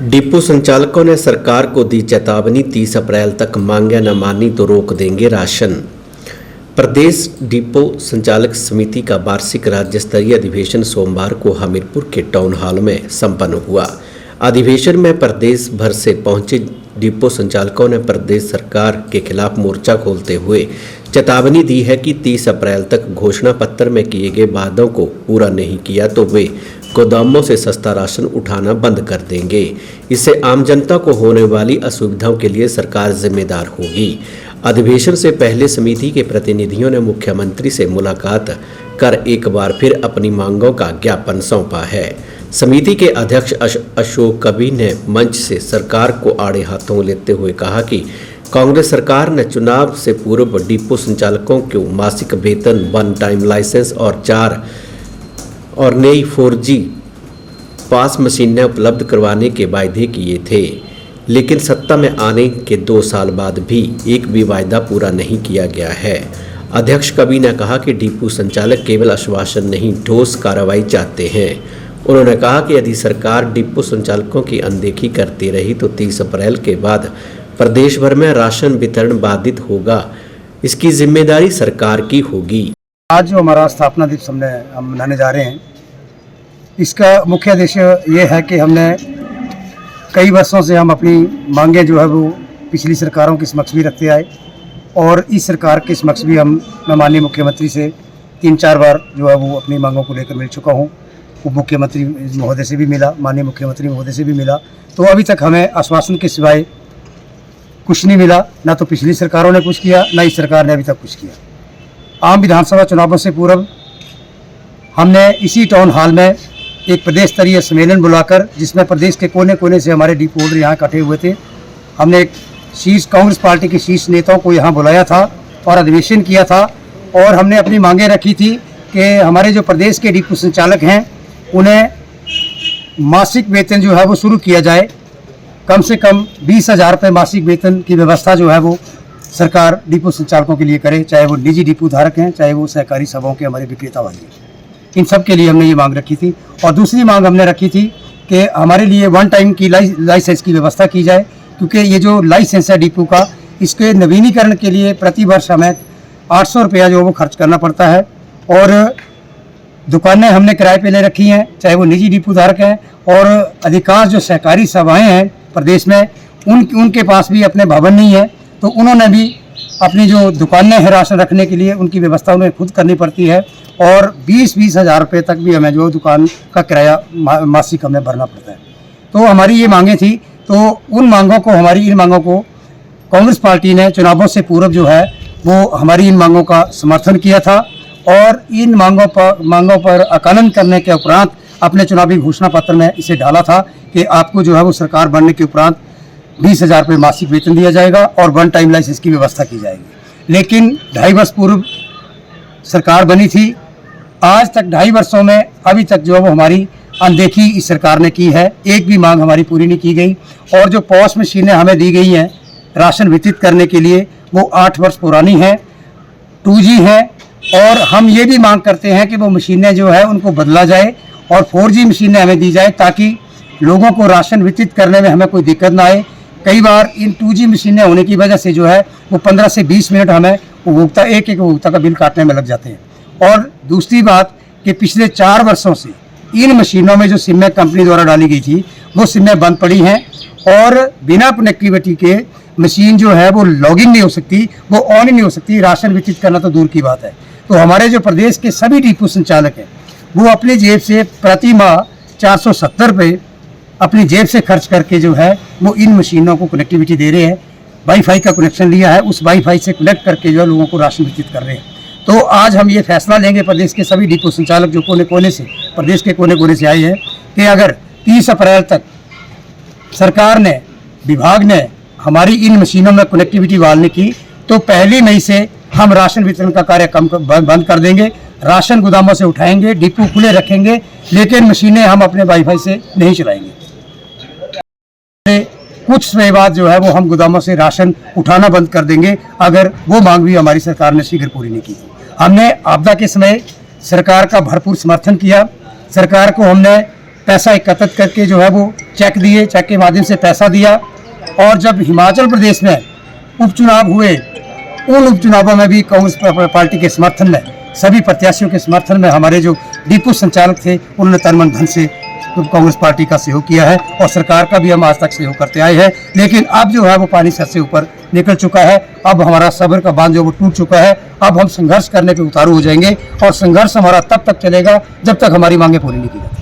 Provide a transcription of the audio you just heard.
Depot संचालकों ने सरकार को दी चेतावनी, 30 अप्रैल तक मांगे न मानी तो रोक देंगे राशन। प्रदेश डिपो संचालक समिति का वार्षिक राज्य स्तरीय अधिवेशन सोमवार को हमीरपुर के टाउन हॉल में संपन्न हुआ। अधिवेशन में प्रदेश भर से पहुंचे डिपो संचालकों ने प्रदेश सरकार के खिलाफ मोर्चा खोलते हुए चेतावनी दी है कि 30 अप्रैल तक घोषणा पत्र में किए गए वादों को पूरा नहीं किया तो वे गोदामों से सस्ता राशन उठाना बंद कर देंगे। इससे आम जनता को होने वाली असुविधाओं के लिए सरकार जिम्मेदार होगी। अधिवेशन से पहले समिति के प्रतिनिधियों ने मुख्यमंत्री से मुलाकात कर एक बार फिर अपनी मांगों का ज्ञापन सौंपा है। समिति के अध्यक्ष अशोक कबीर ने मंच से सरकार को आड़े हाथों लेते हुए कहा कि कांग्रेस सरकार ने चुनाव से पूर्व डिपो संचालकों को मासिक वेतन, वन टाइम लाइसेंस और नई 4G पास मशीनें उपलब्ध करवाने के वायदे किए थे, लेकिन सत्ता में आने के 2 साल बाद भी एक भी वायदा पूरा नहीं किया गया है। अध्यक्ष कबीर ने कहा कि डिपो संचालक केवल आश्वासन नहीं, ठोस कार्रवाई चाहते हैं। उन्होंने कहा कि यदि सरकार डिपो संचालकों की अनदेखी करती रही तो 30 अप्रैल के बाद प्रदेश भर में राशन वितरण बाधित होगा। इसकी जिम्मेदारी सरकार की होगी। आज जो हमारा स्थापना दिवस हम मनाने जा रहे हैं, इसका मुख्य उद्देश्य ये है कि हमने कई वर्षों से हम अपनी मांगें जो है वो पिछली सरकारों के समक्ष भी रखते आए और इस सरकार के समक्ष भी मैं माननीय मुख्यमंत्री से 3-4 बार जो है वो अपनी मांगों को लेकर मिल चुका हूँ। उप मुख्यमंत्री महोदय से भी मिला, माननीय मुख्यमंत्री महोदय से भी मिला, तो अभी तक हमें आश्वासन के सिवाय कुछ नहीं मिला। ना तो पिछली सरकारों ने कुछ किया, ना इस सरकार ने अभी तक कुछ किया। आम विधानसभा चुनावों से पूर्व हमने इसी टाउन हॉल में एक प्रदेश स्तरीय सम्मेलन बुलाकर, जिसमें प्रदेश के कोने कोने से हमारे डिपो होल्डर यहाँ इकट्ठे हुए थे, हमने एक कांग्रेस पार्टी के शीर्ष नेताओं को यहाँ बुलाया था और अधिवेशन किया था और हमने अपनी मांगें रखी थी कि हमारे जो प्रदेश के डिपो संचालक हैं उन्हें मासिक वेतन जो है वो शुरू किया जाए। कम से कम 20,000 रुपये मासिक वेतन की व्यवस्था जो है वो सरकार डिपो संचालकों के लिए करे, चाहे वो निजी डिपो धारक हैं, चाहे वो सहकारी सभाओं के हमारे विक्रेता वाले हैं। इन सब के लिए हमने ये मांग रखी थी। और दूसरी मांग हमने रखी थी कि हमारे लिए वन टाइम की लाइसेंस की व्यवस्था की जाए, क्योंकि ये जो लाइसेंस है डिपो का, इसके नवीनीकरण के लिए प्रति वर्ष हमें 800 रुपया जो वो खर्च करना पड़ता है। और दुकानें हमने किराए पे ले रखी हैं, चाहे वो निजी डिपो धारक हैं, और अधिकांश जो सहकारी सभाएँ हैं प्रदेश में उनके पास भी अपने भवन नहीं है, तो उन्होंने भी अपनी जो दुकानें हैं राशन रखने के लिए उनकी व्यवस्था उन्हें खुद करनी पड़ती है और 20-20 हज़ार रुपये तक भी हमें जो दुकान का किराया मासिक हमें भरना पड़ता है। तो हमारी ये मांगें थी, तो इन मांगों को कांग्रेस पार्टी ने चुनावों से पूर्व जो है वो हमारी इन मांगों का समर्थन किया था और इन मांगों पर आकलन करने के उपरांत अपने चुनावी घोषणा पत्र में इसे डाला था कि आपको जो है वो सरकार बनने के उपरांत 20,000 रुपये मासिक वेतन दिया जाएगा और वन टाइम लाइसेंस की व्यवस्था की जाएगी। लेकिन 2.5 वर्ष पूर्व सरकार बनी थी, आज तक 2.5 वर्षों में अभी तक जो है वो हमारी अनदेखी इस सरकार ने की है। एक भी मांग हमारी पूरी नहीं की गई और जो पॉस मशीनें हमें दी गई हैं राशन वितरित करने के लिए वो 8 वर्ष पुरानी हैं, 2G हैं, और हम ये भी मांग करते हैं कि वो मशीनें जो है उनको बदला जाए और 4G मशीनें हमें दी जाए ताकि लोगों को राशन वितरित करने में हमें कोई दिक्कत ना आए। कई बार इन 2G मशीनें होने की वजह से जो है वो 15 से 20 मिनट हमें एक उपभोक्ता का बिल काटने में लग जाते हैं। और दूसरी बात कि पिछले 4 वर्षों से इन मशीनों में जो सिमें कंपनी द्वारा डाली गई थी वो सिमें बंद पड़ी हैं और बिना कनेक्टिविटी के मशीन जो है वो लॉगिन नहीं हो सकती, वो ऑन ही नहीं हो सकती। राशन वितरित करना तो दूर की बात है। तो हमारे जो प्रदेश के सभी डिपो संचालक हैं वो अपनी जेब से प्रति माह 470 रुपये अपनी जेब से खर्च करके जो है वो इन मशीनों को कनेक्टिविटी दे रहे हैं। वाईफाई का कनेक्शन लिया है, उस वाईफाई से कनेक्ट करके जो है लोगों को राशन वितरित कर रहे हैं। तो आज हम ये फैसला लेंगे, प्रदेश के सभी डिपो संचालक जो प्रदेश के कोने कोने से आए हैं, कि अगर 30 अप्रैल तक सरकार ने, विभाग ने हमारी इन मशीनों में कनेक्टिविटी बहाल की तो 1 मई से हम राशन वितरण का कार्य बंद कर देंगे। राशन गोदामों से उठाएंगे, डिपो खुले रखेंगे, लेकिन मशीनें हम अपने वाईफाई से नहीं चलाएंगे। कुछ समय बाद जो है वो हम गोदामों से राशन उठाना बंद कर देंगे अगर वो मांग भी हमारी सरकार ने शीघ्र पूरी नहीं की। हमने आपदा के समय सरकार का भरपूर समर्थन किया। सरकार को हमने पैसा एकत्रित करके जो है वो चेक दिए, चेक के माध्यम से पैसा दिया। और जब हिमाचल प्रदेश में उपचुनाव हुए, उन उपचुनावों में भी कांग्रेस पार्टी के समर्थन में, सभी प्रत्याशियों के समर्थन में हमारे जो डिपो संचालक थे उन्होंने तन मन धन से कांग्रेस पार्टी का सहयोग किया है और सरकार का भी हम आज तक सहयोग करते आए हैं। लेकिन अब जो है वो पानी सर से ऊपर निकल चुका है। अब हमारा सब्र का बांध जो वो टूट चुका है। अब हम संघर्ष करने पे उतारू हो जाएंगे और संघर्ष हमारा तब तक चलेगा जब तक हमारी मांगे पूरी नहीं की जाती।